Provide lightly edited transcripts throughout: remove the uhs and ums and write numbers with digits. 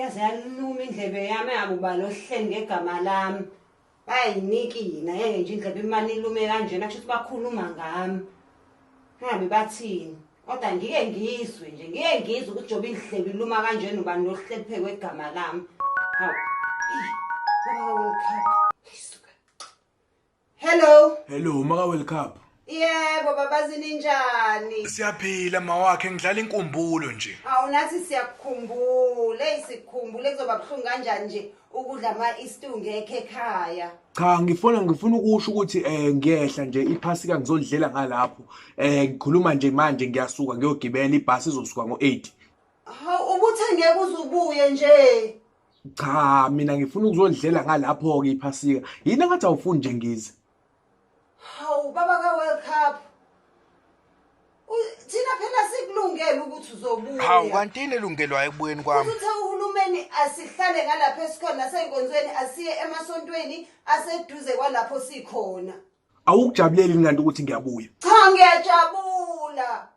yaze yaluma indlebe yami engakuba lohleni ngegama lami. Bayinikina ngeke nje indlebe imani ilume kanjena kusho ukuthi bakhuluma ngami. Ngabe bathini? Kodwa ngike ngizwe ukuthi njobe indlebe iluma kanjena ubani lohlephe kwegama lami. Hawu. Hello maka World Cup. Yebo baba zininjani? Siyaphila mawakhe ngidlala inkumbulo nje. Awunathi siyakukhumbula, sikhumbule kuzoba buhlungu kanjani nje ukudla ama-Easter ngekhe ekhaya. Cha ngifuna ukusho ukuthi ngiyehla nje iphasika ngizodlela ngalapho. Ngikhuluma nje manje ngiyasuka ngiyogibela ibhasi izosuka ngo8. Hawu ubuthe ngeke uzubuye nje. Cha mina ngifuna ukuzodlela ngalapho ke iphasika. Yini ngathi awufuni nje ngize? Hawu baba ka World Cup. Thina phela sikulungela ukuthi uzobuya. Hawu kantini elungelwayo ekubuyeni kwami. Uthe uhulumeni asihlale ngalapha esikhona senkonzweni asiye emasontweni aseduze kwalapho sikhona. Awukujabuleli nganti ukuthi ngiyabuya. Cha ngiyajabula.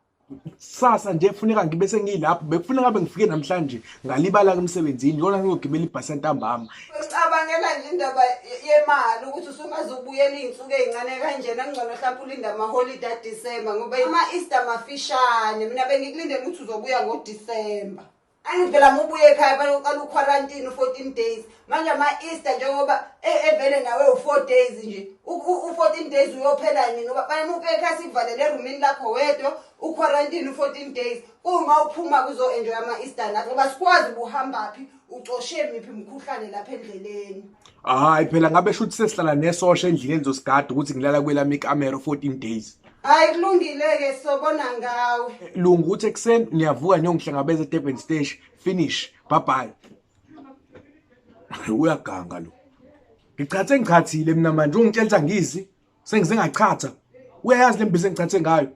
Sasa nje kufuneka ngibe sengilapho bekufuna ngabe ngifike namhlanje ngalibala emsebenzini yona ngiyogibela ibhasi entambama. Ngicabangela nje indaba yemali ukuthi usungazubuyela izinsuku ezincane kanjena ngcono mhlawumbe ulinda ama holiday December ngoba ama Easter mafishane mina bengikulindele ukuthi uzobuya ngoDecember. Angivela mubuye ekhaya baloqala uquarantine 14 days manje ama Easter njengoba evele nawe u4 days nje u14 days uyophela nini ngoba bani muke ekhaya sivalele eroomini lakho wedwa uquarantine 14 days uma uphuma kuzo enjoy ama Easter lapho ngoba sikwazi ubuhamba phi ucoshe miphi imkhuhlane lapha endleleni. Hayi phela ngabe shuthi sesihlala nesosha endlini enzosigada ukuthi ngilala kwelami ikamera 14 days. Hayi kulungile-ke sobona ngawe. Lungu ukuthi ekseni niyavuka niyongihlangabeza eDurban Station finish bye bye. Uyaganga lo. Ngichathile mina manje ungitshelisa ngizi sengize ngachatha. Uyayazi lembize engichathe ngayo.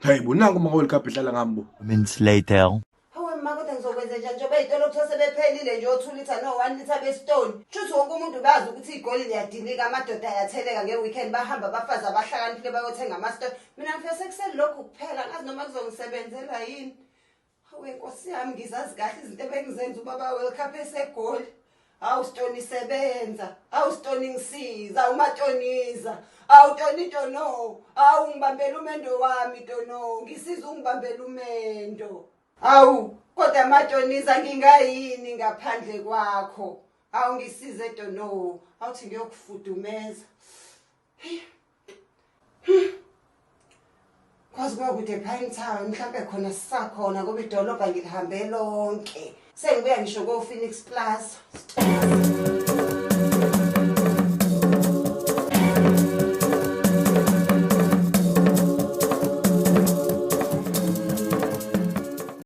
Hey bonanga uma World Cup ehlala ngambo. Minutes later. Hawe mama kodwa ngizokwenza njani njengoba izitolo kuthiwa sebephelile nje o2 liter no 1 liter bestone. Shuthi wonke umuntu bazi ukuthi igoli liyadilika amadoda ayatheleka ngeweekend bahamba bafazi abahlakaniphile bayothenga ama-store. Mina ngifike sekuseni lokhu kuphela ngazi noma kuzongisebenzela yini. Hawe Nkosi yami ngizazi kahle izinto ebengizenza ubaba World Cup esegoli. Hawu Stoni sebenza, hawu Stoni ngisiza, umatoniza, hawu Toni Tono, hawu ngibambela umendo wami Tono, ngisiza ungibambela umendo. Hawu kodwa matoniza ngingayini ngaphandle kwakho. Hawu ngisize Tono, awuthi ngiyokufudumeza. Kwazi kude Pinetown mhlawumbe khona sisakhona ngoba idolobha ngilihambe lonke. Sengibuya ngisho ko Phoenix Plaza.